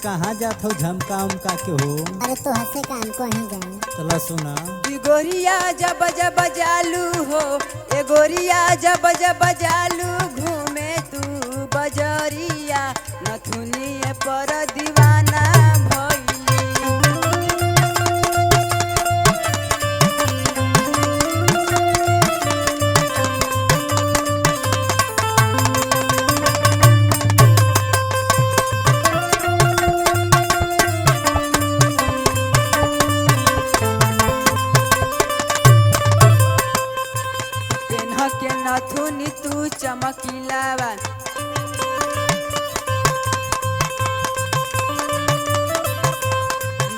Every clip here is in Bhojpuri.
कहाँ जात हो झमका उमका के हो? अरे तो हंसे काम को ही जाए। चला सुना। गोरिया जब जब जालू हो ए गोरिया जब जब जालू घूमे तू बजरिया नथुनिए पर दीवाना भइली। पेन्ह के नथुनी तू चमकीलावा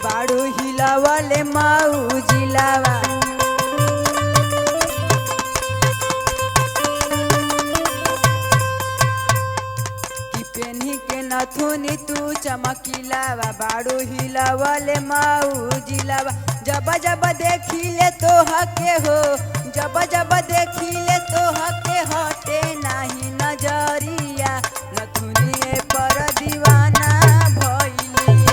बाड़ू हिलावले माऊ जिलावा। कि पेन्ही के नथुनी तू चमकीलावा बाड़ू हिलावले माऊ जिलावा। जब जब देखिले तो हके हो जब जब देखिले तो हके हटे नाही नजरिया नथुनिए पर दीवाना भइली।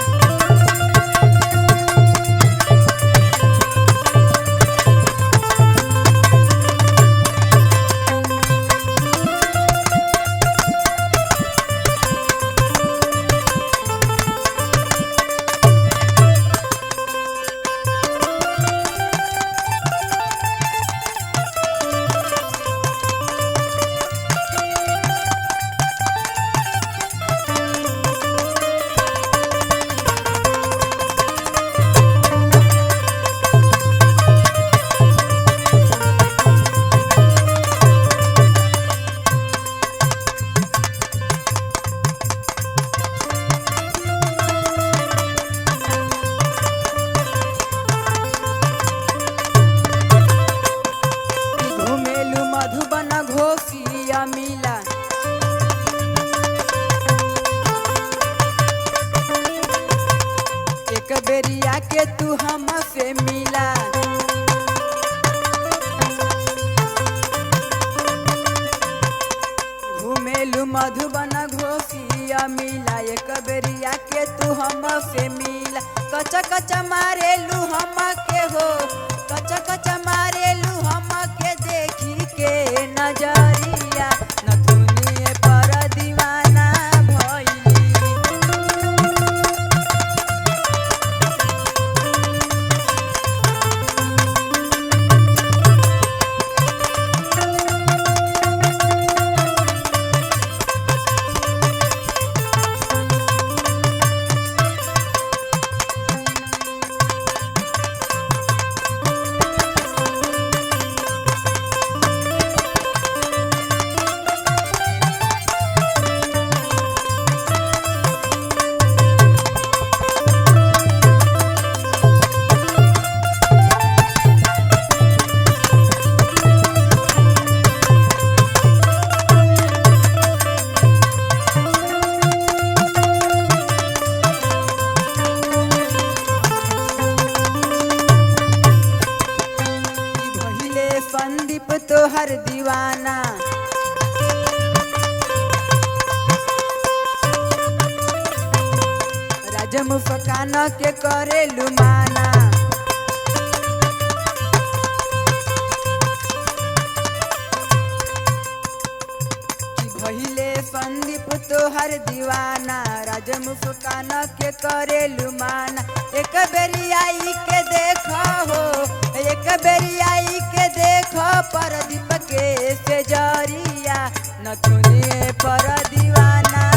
घुमेलु मधुबन घोसिया मिला एक बेरिया के तू हमसे मिला। घुमेलु मधुबन घोसिया मिला एक बेरिया के तू हमसे मिला। कच कच मारेलू हम के हो कच कच मारेलू हम के देखी के नजरिया नथुनिए पर दीवाना भइली। भइले संदीप तोहर दीवाना राजमुफकान के करेलू माना। कि भइले संदीप तोहर दीवाना राजमुफकान के करेलू माना। एक बेरी आई के देखो हो एक बेरी आई के देखो परदीप के से जरिया नथुनिए पर दीवाना